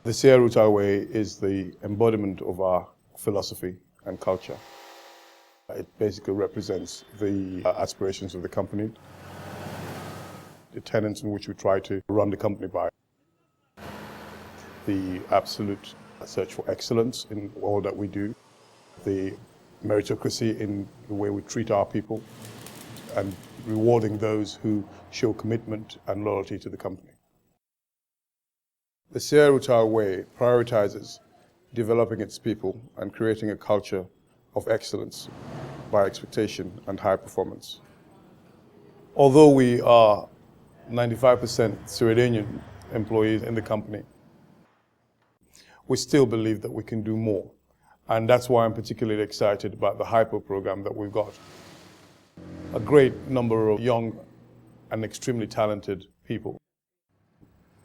The Sierra Rutile Way is the embodiment of our philosophy and culture. It basically represents the aspirations of the company, the tenets in which we try to run the company by, the absolute search for excellence in all that we do, the meritocracy in the way we treat our people, and rewarding those who show commitment and loyalty to the company. The Sierra Rutile Way prioritizes developing its people and creating a culture of excellence by expectation and high performance. Although we are 95% Sierra Leonean employees in the company, we still believe that we can do more. And that's why I'm particularly excited about the HYPO program that we've got. A great number of young and extremely talented people.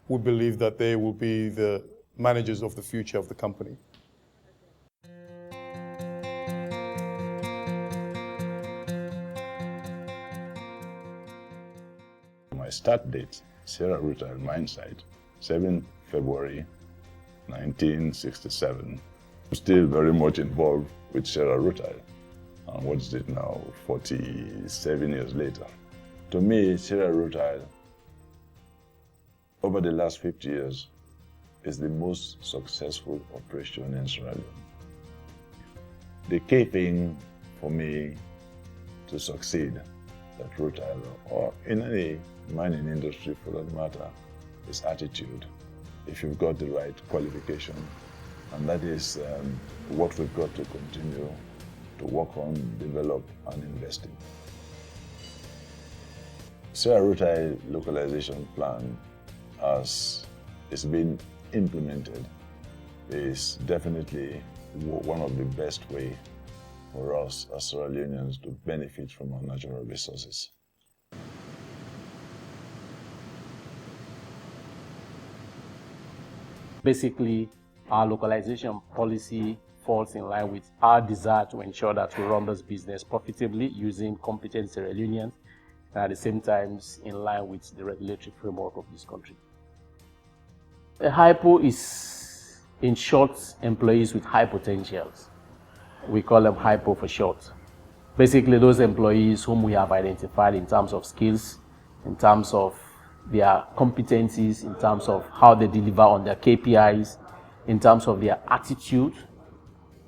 We believe that they will be the managers of the future of the company. My start date, Sierra Rutile mine site, 7 February 1967. I'm still very much involved with Sierra Rutile. And what is it now, 47 years later? To me, Sierra Rutile, over the last 50 years, is the most successful operation in Sierra Leone. The key thing for me to succeed at Rutile, or in any mining industry for that matter, is attitude. If you've got the right qualification, and that is what we've got to continue to work on, develop, and invest in. Sierra Rutile localization plan, as it's been implemented, is definitely one of the best ways for us as Sierra Leoneans to benefit from our natural resources. Basically, our localization policy falls in line with our desire to ensure that we run this business profitably using competent Sierra Leoneans, and at the same time in line with the regulatory framework of this country. A HYPO is, in short, employees with high potentials. We call them HYPO for short. Basically, those employees whom we have identified in terms of skills, in terms of their competencies, in terms of how they deliver on their KPIs, in terms of their attitude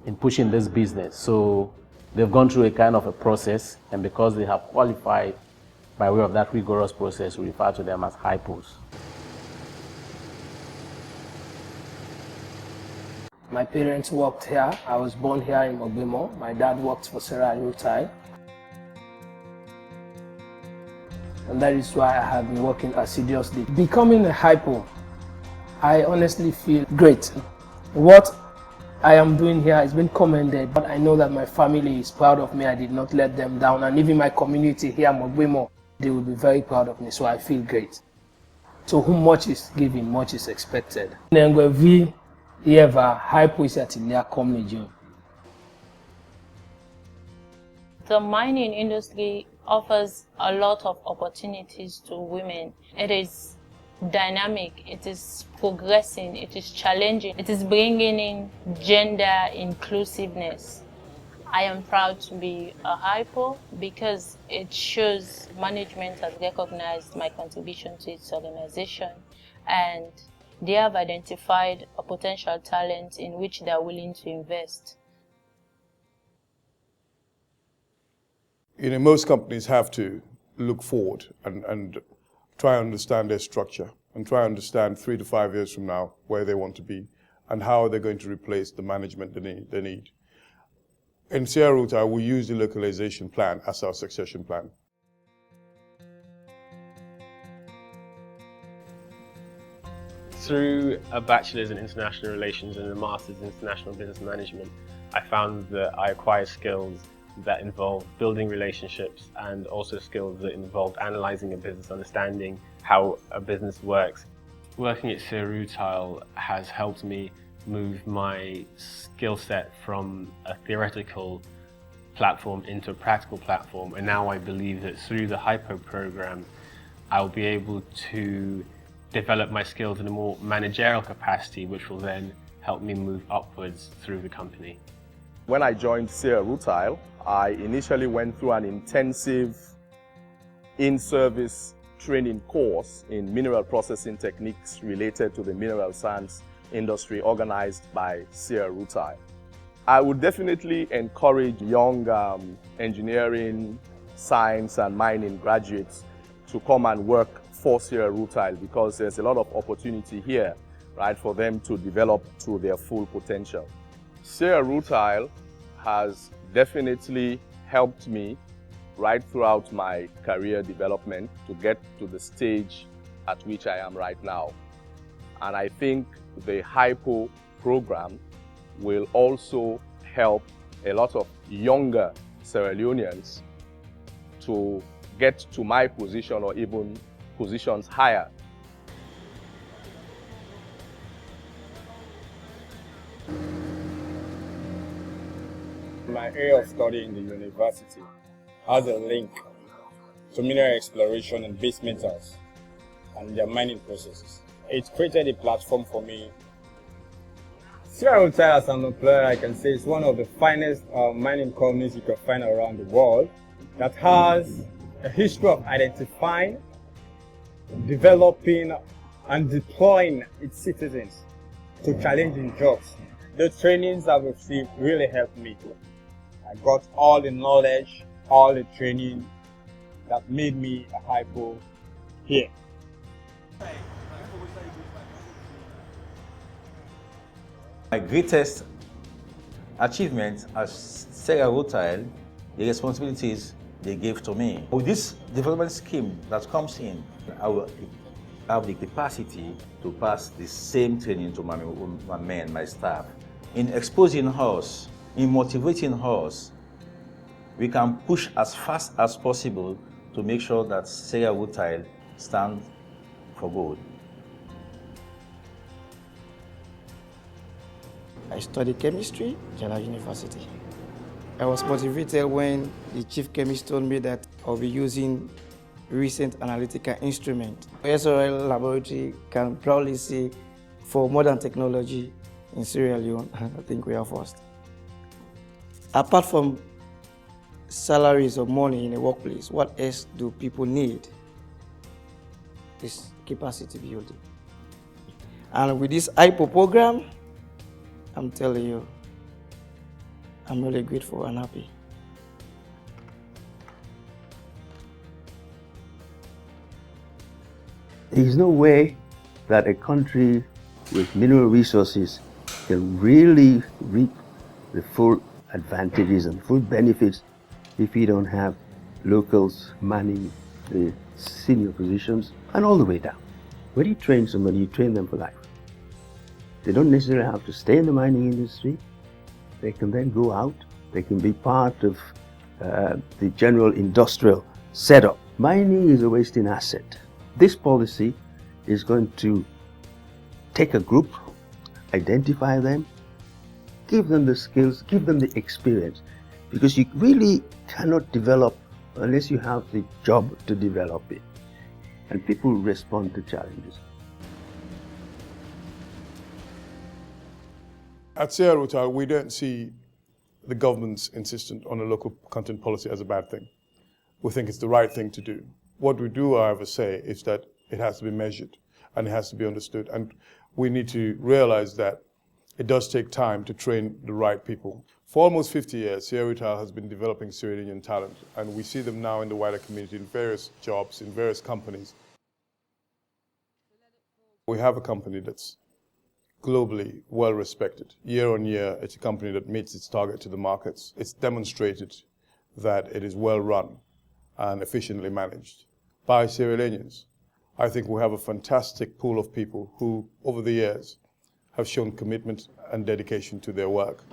in pushing this business. So they've gone through a kind of a process, and because they have qualified by way of that rigorous process, we refer to them as HYPOs. My parents worked here. I was born here in Mogbemo. My dad worked for Sierra Rutile. And that is why I have been working assiduously. Becoming a HYPO, I honestly feel great. What I am doing here has been commended, but I know that my family is proud of me. I did not let them down, and even my community here, Mogbemo, they will be very proud of me, so I feel great. To whom much is given, much is expected. The mining industry offers a lot of opportunities to women. It is dynamic, it is progressing, it is challenging, it is bringing in gender inclusiveness. I am proud to be a HYPO because it shows management has recognized my contribution to its organization, and they have identified a potential talent in which they are willing to invest. Most companies have to look forward and try and understand their structure and try and understand 3 to 5 years from now where they want to be and how they're going to replace the management they need. In Sierra Rutile, we use the localization plan as our succession plan. Through a bachelor's in international relations and a master's in international business management, I found that I acquired skills that involve building relationships and also skills that involve analyzing a business, understanding how a business works. Working at Sierra Rutile has helped me move my skill set from a theoretical platform into a practical platform, and now I believe that through the HYPO program I'll be able to develop my skills in a more managerial capacity, which will then help me move upwards through the company. When I joined Sierra Rutile, I initially went through an intensive in-service training course in mineral processing techniques related to the mineral sands industry organized by Sierra Rutile. I would definitely encourage young engineering, science and mining graduates to come and work for Sierra Rutile because there's a lot of opportunity here, right, for them to develop to their full potential. Sierra Rutile has definitely helped me right throughout my career development to get to the stage at which I am right now. And I think the HYPO program will also help a lot of younger Sierra Leoneans to get to my position or even positions higher. My area of study in the university has a link to mineral exploration and base metals and their mining processes. It created a platform for me. Sierra Rutile as an employer, I can say, is one of the finest mining companies you can find around the world that has a history of identifying, developing and deploying its citizens to challenging jobs. The trainings I've received really helped me. I got all the knowledge, all the training that made me a HYPO here. My greatest achievement as Sierra Rutile, the responsibilities they gave to me. With this development scheme that comes in, I will have the capacity to pass the same training to my men, my staff. In exposing us, in motivating us, we can push as fast as possible to make sure that Sierra Rutile stands for good. I studied chemistry at Jala University. I was motivated when the chief chemist told me that I'll be using recent analytical instrument. SRL laboratory can proudly say for modern technology in Sierra Leone, I think we are first. Apart from salaries or money in a workplace, what else do people need? This capacity building. And with this HYPO program, I'm telling you, I'm really grateful and happy. There is no way that a country with mineral resources can really reap the full advantages and full benefits if we don't have locals manning the senior positions and all the way down. When you train somebody, you train them for life. They don't necessarily have to stay in the mining industry. They can then go out. They can be part of the general industrial setup. Mining is a wasting asset. This policy is going to take a group, identify them, give them the skills, give them the experience, because you really cannot develop unless you have the job to develop it. And people respond to challenges. At Sierra Rutile, we don't see the government's insistence on a local content policy as a bad thing. We think it's the right thing to do. What we do, however, say is that it has to be measured and it has to be understood. And we need to realize that it does take time to train the right people. For almost 50 years, Sierra Rutile has been developing Sierra Leonean talent, and we see them now in the wider community in various jobs, in various companies. We have a company that's globally well respected. Year on year, it's a company that meets its target to the markets. It's demonstrated that it is well run and efficiently managed by Sierra Leoneans. I think we have a fantastic pool of people who, over the years, have shown commitment and dedication to their work.